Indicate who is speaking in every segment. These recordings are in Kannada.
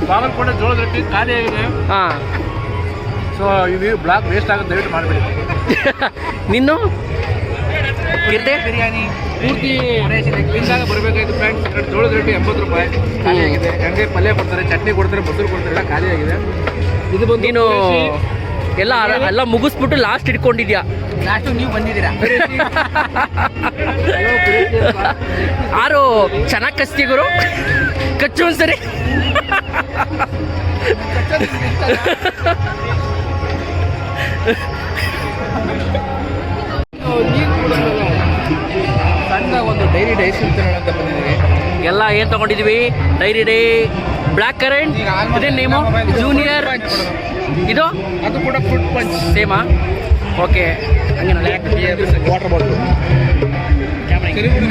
Speaker 1: ಬಾಗಲಕೋಟೆ ಜೋಳದ ರೊಟ್ಟಿ ಖಾಲಿ ಆಗಿದೆ. ಸೊ ಇದು ಬ್ಲಾಕ್ ವೇಸ್ಟ್ ಆಗುತ್ತೆ, ದಯವಿಟ್ಟು ಮಾಡಿಬಿಡಿ.
Speaker 2: ನಿನ್ನು
Speaker 1: ಬಿರಿಯಾನಿ ಪೂರ್ತಿ ಕ್ಲೀನಾಗ ಬರಬೇಕಾಯ್ತು ಫ್ರೆಂಡ್ಸ್. ಜೋಳದ ರೊಟ್ಟಿ 80 ರೂಪಾಯಿ ಖಾಲಿ ಆಗಿದೆ. ಹಂಗೆ ಪಲ್ಯ ಕೊಡ್ತಾರೆ, ಚಟ್ನಿ ಕೊಡ್ತಾರೆ, ಮೊಸರು ಕೊಡ್ತಾರೆ, ಎಲ್ಲ ಖಾಲಿ ಆಗಿದೆ. ಇದು ಬಂದು
Speaker 2: ನೀನು ಎಲ್ಲ ಮುಗಿಸ್ಬಿಟ್ಟು ಲಾಸ್ಟ್ ಇಟ್ಕೊಂಡಿದ್ಯಾ?
Speaker 1: ಲಾಸ್ಟ್ ನೀವು ಬಂದಿದ್ದೀರಾ.
Speaker 2: ಯಾರು ಚೆನ್ನಾಗಿ ಕಸ್ತಿ ಗುರು, ಕಚ್ಚು ಒಂದ್ಸರಿ.
Speaker 1: ಸಣ್ಣ ಒಂದು ಡೈರಿ ಡೈಸ್ ಅಂತ ಬಂದಿದ್ದೀವಿ.
Speaker 2: ಎಲ್ಲ ಏನು ತಗೊಂಡಿದ್ದೀವಿ? ಡೈರಿ ಡೇ, ಬ್ಲ್ಯಾಕ್ ಕರೆಂಟ್, ಇದೇ ನೇಮು, ಜೂನಿಯರ್, ಇದು
Speaker 1: ಅದು ಕೂಡ ಫ್ರೂಟ್ ಪಂಚ್
Speaker 2: ಸೇಮಾ. ಓಕೆ, ಹಂಗೆ
Speaker 1: ವಾಟರ್ ಬಾಟಲ್.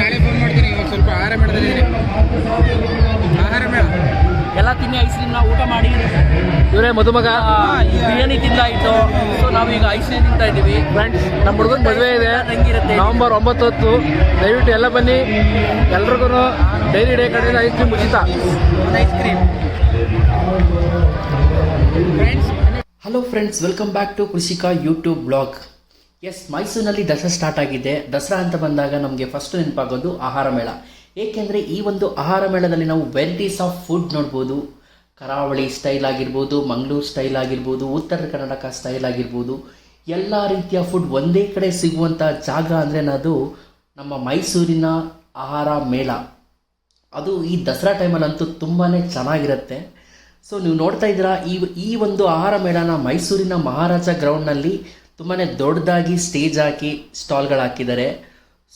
Speaker 1: ನಾಳೆ ಫೋನ್ ಮಾಡ್ತೀನಿ. ಇವಾಗ ಸ್ವಲ್ಪ ಆಹಾರ ಮೇಳದಲ್ಲಿ ಆಹಾರ ಮೇಳ
Speaker 2: ಎಲ್ಲ ತಿನ್ನಿ ಐಸ್ ಕ್ರೀಮ್ ನಾವು ಊಟ ಮಾಡಿ. ಇವರೇ ಮದುಮಗ ಬಿರಿಯಾನಿ ತಿಂದಾಯಿತು. ಸೊ ನಾವೀಗ ಐಸ್ ಕ್ರೀಮ್ ತಿಂತಾ ಇದ್ದೀವಿ
Speaker 1: ಫ್ರೆಂಡ್ಸ್. ನಮ್ಮ ಹುಡುಗನ ಮದುವೆ ಇದೆ ನವೆಂಬರ್ 9. ದಯವಿಟ್ಟು ಎಲ್ಲ ಬನ್ನಿ. ಎಲ್ರಿಗೂ ಡೈರಿ ಡೇ ಕಡೆಯಿಂದ ಐಸ್ ಕ್ರೀಮ್ ಉಚಿತ.
Speaker 2: Ice cream. Hello friends, welcome back to Krishika YouTube blog. Yes, ಮೈಸೂರಿನಲ್ಲಿ ದಸರಾ ಸ್ಟಾರ್ಟ್ ಆಗಿದೆ. ದಸರಾ ಅಂತ ಬಂದಾಗ ನಮಗೆ ಫಸ್ಟ್ ನೆನಪಾಗೋದು ಆಹಾರ ಮೇಳ. ಏಕೆಂದರೆ ಈ ಒಂದು ಆಹಾರ ಮೇಳದಲ್ಲಿ ನಾವು ವೆರೈಟೀಸ್ ಆಫ್ ಫುಡ್ ನೋಡ್ಬೋದು. ಕರಾವಳಿ ಸ್ಟೈಲ್ ಆಗಿರ್ಬೋದು, ಮಂಗಳೂರು ಸ್ಟೈಲ್ ಆಗಿರ್ಬೋದು, ಉತ್ತರ ಕರ್ನಾಟಕ ಸ್ಟೈಲ್ ಆಗಿರ್ಬೋದು, ಎಲ್ಲ ರೀತಿಯ ಫುಡ್ ಒಂದೇ ಕಡೆ ಸಿಗುವಂಥ ಜಾಗ ಅಂದರೆ ಅದು ನಮ್ಮ ಮೈಸೂರಿನ ಆಹಾರ ಮೇಳ. ಅದು ಈ ದಸರಾ ಟೈಮಲ್ಲಂತೂ ತುಂಬಾ ಚೆನ್ನಾಗಿರುತ್ತೆ. ಸೊ ನೀವು ನೋಡ್ತಾ ಇದ್ದೀರಾ, ಈ ಒಂದು ಆಹಾರ ಮೇಳನ ಮೈಸೂರಿನ ಮಹಾರಾಜ ಗ್ರೌಂಡ್ನಲ್ಲಿ ತುಂಬಾ ದೊಡ್ಡದಾಗಿ ಸ್ಟೇಜ್ ಹಾಕಿ ಸ್ಟಾಲ್ಗಳು ಹಾಕಿದ್ದಾರೆ.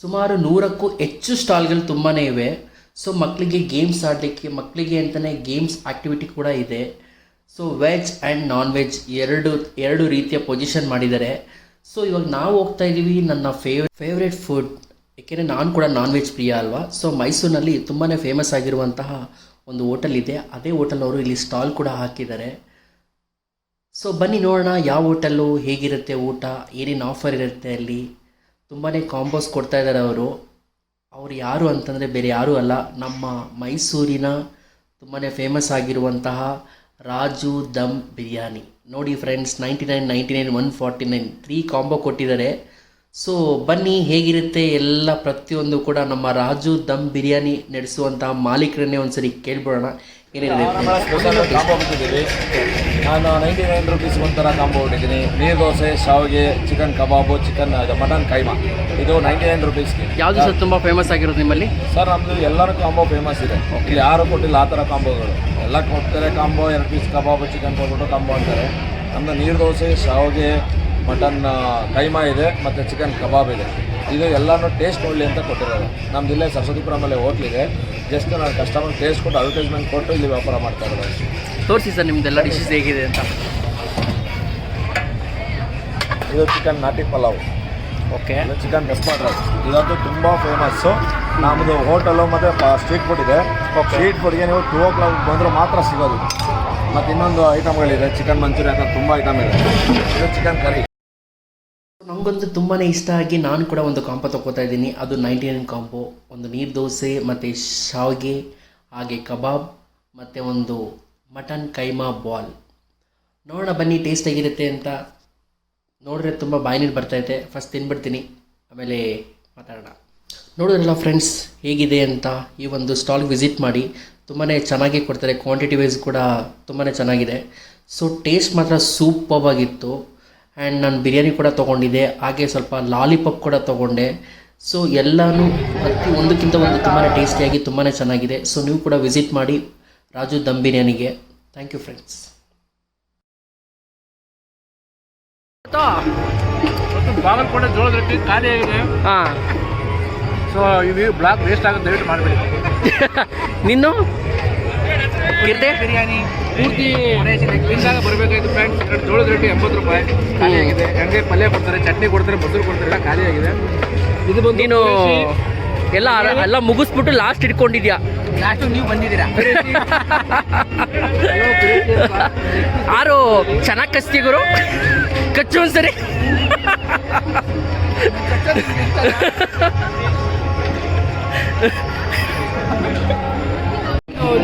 Speaker 2: ಸುಮಾರು 100ಕ್ಕೂ ಹೆಚ್ಚು ಸ್ಟಾಲ್ಗಳು ತುಂಬಾ ಇವೆ. ಸೊ ಮಕ್ಕಳಿಗೆ ಗೇಮ್ಸ್ ಆಡಲಿಕ್ಕೆ, ಮಕ್ಕಳಿಗೆ ಅಂತಲೇ ಗೇಮ್ಸ್ ಆ್ಯಕ್ಟಿವಿಟಿ ಕೂಡ ಇದೆ. So veg and non veg ಎರಡು ರೀತಿಯ ಪೊಸಿಷನ್ ಮಾಡಿದ್ದಾರೆ. ಸೊ ಇವಾಗ ನಾವು ಹೋಗ್ತಾ ಇದ್ದೀವಿ ನನ್ನ ಫೇವ್ರೇಟ್ ಫುಡ್, ಏಕೆಂದರೆ ನಾನು ಕೂಡ ನಾನ್ ವೆಜ್ ಪ್ರಿಯ ಅಲ್ವಾ. ಸೊ ಮೈಸೂರಿನಲ್ಲಿ ತುಂಬಾ ಫೇಮಸ್ ಆಗಿರುವಂತಹ ಒಂದು ಹೋಟೆಲ್ ಇದೆ. ಅದೇ ಹೋಟೆಲ್ನವರು ಇಲ್ಲಿ ಸ್ಟಾಲ್ ಕೂಡ ಹಾಕಿದ್ದಾರೆ. ಸೊ ಬನ್ನಿ ನೋಡೋಣ ಯಾವ ಹೋಟೆಲ್ಲು, ಹೇಗಿರುತ್ತೆ ಊಟ, ಏನೇನು ಆಫರ್ ಇರುತ್ತೆ ಅಲ್ಲಿ. ತುಂಬಾ ಕಾಂಬೋಸ್ ಕೊಡ್ತಾ ಇದ್ದಾರೆ ಅವರು ಯಾರು ಅಂತಂದರೆ ಬೇರೆ ಯಾರೂ ಅಲ್ಲ, ನಮ್ಮ ಮೈಸೂರಿನ ತುಂಬಾ ಫೇಮಸ್ ಆಗಿರುವಂತಹ ರಾಜು ದಮ್ ಬಿರಿಯಾನಿ. ನೋಡಿ ಫ್ರೆಂಡ್ಸ್, 99, 149 3 ಕಾಂಬೋ ಕೊಟ್ಟಿದ್ದಾರೆ. ಸೊ ಬನ್ನಿ ಹೇಗಿರುತ್ತೆ ಎಲ್ಲ ಪ್ರತಿಯೊಂದು ಕೂಡ ನಮ್ಮ ರಾಜು ದಮ್ ಬಿರಿಯಾನಿ ನಡೆಸುವಂತಹ ಮಾಲೀಕರನ್ನೇ ಒಂದ್ಸರಿ ಕೇಳ್ಬಿಡೋಣ ಏನೇನಿದೆ.
Speaker 1: ಕಾಂಬೋ ಬಿಟ್ಟಿದ್ದೀವಿ. ನಾನು 99 ರೂಪೀಸ್ ಒಂಥರ ಕಾಂಬೋ ಬಿಟ್ಟಿದ್ದೀನಿ. ನೀರು ದೋಸೆ, ಶಾವಿಗೆ, ಚಿಕನ್ ಕಬಾಬು, ಮಟನ್ ಕೈಮಾ, ಇದು 99 ರೂಪೀಸ್ಗೆ.
Speaker 2: ಯಾವುದು ಸರ್ ತುಂಬ ಫೇಮಸ್ ಆಗಿರೋದು ನಿಮ್ಮಲ್ಲಿ?
Speaker 1: ಸರ್ ನಮ್ಮದು ಎಲ್ಲರೂ ಕಾಂಬೋ ಫೇಮಸ್ ಇದೆ. ಇಲ್ಲಿ ಯಾರು ಕೊಟ್ಟಿಲ್ಲ ಆ ಥರ ಕಾಂಬೋಗಳು. ಎಲ್ಲ ಕೊಡ್ತಾರೆ ಕಾಂಬೋ. 2 ಪೀಸ್ ಕಬಾಬು, ಚಿಕನ್ ಕೊಟ್ಬಿಟ್ಟು ಕಾಂಬೋ ಅಂತಾರೆ. ನಮ್ಮದು ನೀರು ದೋಸೆ, ಶಾವಿಗೆ, ಮಟನ್ ಕೈಮಾ ಇದೆ ಮತ್ತು ಚಿಕನ್ ಕಬಾಬ್ ಇದೆ. ಇದು ಎಲ್ಲನೂ ಟೇಸ್ಟ್ ನೋಡಲಿ ಅಂತ ಕೊಟ್ಟಿರೋದು. ನಮ್ದು ಇಲ್ಲೇ ಸರಸ್ವತಿಪುರಮಲ್ಲಿ ಹೋಟ್ಲಿದೆ. ಜಸ್ಟ್ ನಾನು ಕಸ್ಟಮರ್ ಟೇಸ್ಟ್ ಕೊಟ್ಟು ಅಡ್ವರ್ಟೈಸ್ಮೆಂಟ್ ಕೊಟ್ಟು ಇಲ್ಲಿ ವ್ಯಾಪಾರ ಮಾಡ್ತಾ ಇರೋದು.
Speaker 2: ತೋರಿಸಿ ಸರ್ ನಿಮ್ಮದೆಲ್ಲ ಡಿಶಸ್ ಹೇಗಿದೆ ಅಂತ.
Speaker 1: ಇದು ಚಿಕನ್ ನಾಟಿ ಪಲಾವ್.
Speaker 2: ಓಕೆ.
Speaker 1: ಇದು ಚಿಕನ್ ರೆಸ್ಪಾಟ್ ರೈಸ್. ಇದಂತೂ ತುಂಬ ಫೇಮಸ್ಸು. ನಮ್ಮದು ಹೋಟೆಲು ಮತ್ತು ಸ್ಟ್ರೀಟ್ ಫುಡ್ ಇದೆ. ಸ್ಟ್ರೀಟ್ ಫುಡ್ಗೆ ನೀವು 2 o'clock ಬಂದರೂ ಮಾತ್ರ ಸಿಗೋದು. ಮತ್ತು ಇನ್ನೊಂದು ಐಟಮ್ಗಳಿದೆ, ಚಿಕನ್ ಮಂಚೂರಿ ಅಂತ ತುಂಬ ಐಟಮ್ ಇದೆ. ಇದು ಚಿಕನ್ ಕರಿ.
Speaker 2: ನನಗಂತೂ ತುಂಬಾ ಇಷ್ಟ ಆಗಿ ನಾನು ಕೂಡ ಒಂದು ಕಾಂಬೋ ತೊಗೋತಾ ಇದ್ದೀನಿ. ಅದು 99 ಕಾಂಬೋ. ಒಂದು ನೀರು ದೋಸೆ ಮತ್ತು ಶಾವಿಗೆ, ಹಾಗೆ ಕಬಾಬ್ ಮತ್ತು ಒಂದು ಮಟನ್ ಕೈಮಾ ಬಾಲ್. ನೋಡೋಣ ಬನ್ನಿ ಟೇಸ್ಟ್ ಹೇಗಿರುತ್ತೆ ಅಂತ. ನೋಡಿದ್ರೆ ತುಂಬ ಬಾಯಿ ನೀರು ಬರ್ತೈತೆ. ಫಸ್ಟ್ ತಿನ್ಬಿಡ್ತೀನಿ, ಆಮೇಲೆ ಮಾತಾಡೋಣ. ನೋಡಿದ್ರಲ್ಲ ಫ್ರೆಂಡ್ಸ್ ಹೇಗಿದೆ ಅಂತ. ಈ ಒಂದು ಸ್ಟಾಲ್ಗೆ ವಿಸಿಟ್ ಮಾಡಿ, ತುಂಬಾ ಚೆನ್ನಾಗಿ ಕೊಡ್ತಾರೆ. ಕ್ವಾಂಟಿಟಿ ವೈಸ್ ಕೂಡ ತುಂಬಾ ಚೆನ್ನಾಗಿದೆ. ಸೊ ಟೇಸ್ಟ್ ಮಾತ್ರ ಸೂಪರ್ ಆಗಿತ್ತು. ಆ್ಯಂಡ್ ನಾನು ಬಿರಿಯಾನಿ ಕೂಡ ತೊಗೊಂಡಿದ್ದೆ, ಹಾಗೆ ಸ್ವಲ್ಪ ಲಾಲಿಪಾಪ್ ಕೂಡ ತೊಗೊಂಡೆ. ಸೊ ಎಲ್ಲನೂ ಒಂದಕ್ಕಿಂತ ಒಂದು ತುಂಬಾ ಟೇಸ್ಟಿಯಾಗಿ ತುಂಬಾ ಚೆನ್ನಾಗಿದೆ. ಸೊ ನೀವು ಕೂಡ ವಿಸಿಟ್ ಮಾಡಿ ರಾಜು ದಮ್ ಬಿರಿಯಾನಿಗೆ. Thank you friends.
Speaker 1: ಬಾಗಲಕೋಟೆ ಜೋಳದ ರೊಟ್ಟಿ ಖಾಲಿ ಆಗಿದೆ. ಸೊ ಇದು ಬ್ಲಾಕ್ ವೇಸ್ಟ್ ಆಗುತ್ತೆ, ದಯವಿಟ್ಟು ಮಾಡಿಬಿಡಿ.
Speaker 2: ನಿನ್ನು
Speaker 1: ಬಿರಿಯಾನಿ ಪೂರ್ತಿ ಕ್ಲೀನಾಗ ಬರಬೇಕಾಯ್ತು ಫ್ರೆಂಡ್ಸ್. ಜೋಳದ ರೊಟ್ಟಿ 80 ರೂಪಾಯಿ ಖಾಲಿ ಆಗಿದೆ. ಹಂಗೆ ಪಲ್ಯ ಕೊಡ್ತಾರೆ, ಚಟ್ನಿ ಕೊಡ್ತಾರೆ, ಮೊಸರು ಕೊಡ್ತಾರೆ, ಎಲ್ಲ ಖಾಲಿ ಆಗಿದೆ. ಇದು ಬಂದು
Speaker 2: ನೀನು ಎಲ್ಲ ಮುಗಿಸ್ಬಿಟ್ಟು ಲಾಸ್ಟ್ ಇಟ್ಕೊಂಡಿದ್ಯಾ?
Speaker 1: ಲಾಸ್ಟ್ ನೀವು ಬಂದಿದ್ದೀರಾ.
Speaker 2: ಯಾರು ಚೆನ್ನಾಗಿ ಕಸ್ತಿ ಗುರು, ಕಚ್ಚು ಒಂದ್ಸರಿ.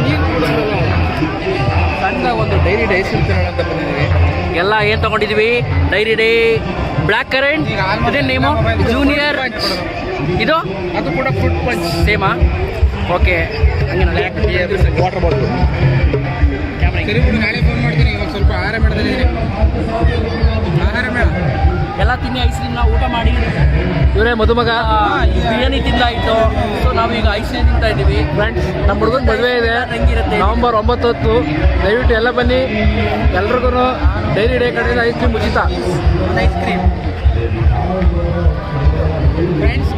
Speaker 1: ನೀರು
Speaker 3: ಕಡೆಯಿಂದ ಒಂದು ಡೈರಿ ಡೇ ಐಸ್ ಕ್ರೀಮ್ ತಿನ್ನೋಣ ಅಂತ ಬಂದಿದ್ದೀವಿ.
Speaker 2: ಎಲ್ಲ ಏನು ತೊಗೊಂಡಿದ್ದೀವಿ? ಡೈರಿ ಡೇ, ಬ್ಲ್ಯಾಕ್ ಕರೆಂಟ್, ಇದೇ ನೇಮು ಜೂನಿಯರ್, ಇದು
Speaker 3: ಅದು ಕೂಡ ಫ್ರೂಟ್ ಪಂಚ್
Speaker 2: ಸೇಮಾ? ಓಕೆ, ಹಂಗೆ
Speaker 3: ವಾಟರ್ ಬಾಟಲ್. ಸರಿ ಬಿಡು, ನಾಳೆ ಫೋನ್ ಮಾಡ್ತೀನಿ. ಇವಾಗ ಸ್ವಲ್ಪ ಆಹಾರ ಮೇಳದಲ್ಲಿ ಆಹಾರ ಮೇಳ
Speaker 2: ಎಲ್ಲ ತಿನ್ನಿ, ಐಸ್ ಕ್ರೀಮ್ನ ಊಟ ಮಾಡಿ. ಇವರೇ ಮದುಮಗ ಬಿರಿಯಾನಿ ತಿಂದಾಯಿತು. ಸೊ ನಾವೀಗ ಐಸ್ ಕ್ರೀಮ್ ತಿಂತಾ ಇದ್ದೀವಿ.
Speaker 3: ಫ್ರೆಂಡ್ಸ್, ನಮ್ಮ ಹುಡುಗನ ಮದುವೆ ಇದೆ
Speaker 2: ಹೆಂಗಿರುತ್ತೆ?
Speaker 3: ನವೆಂಬರ್ 9. ದಯವಿಟ್ಟು ಎಲ್ಲ ಬನ್ನಿ. ಎಲ್ರಿಗೂ ಡೈರಿ ಡೇ ಕಡೆಯಿಂದ ಐಸ್ ಕ್ರೀಮ್ ಉಚಿತ.
Speaker 2: Ice cream friends.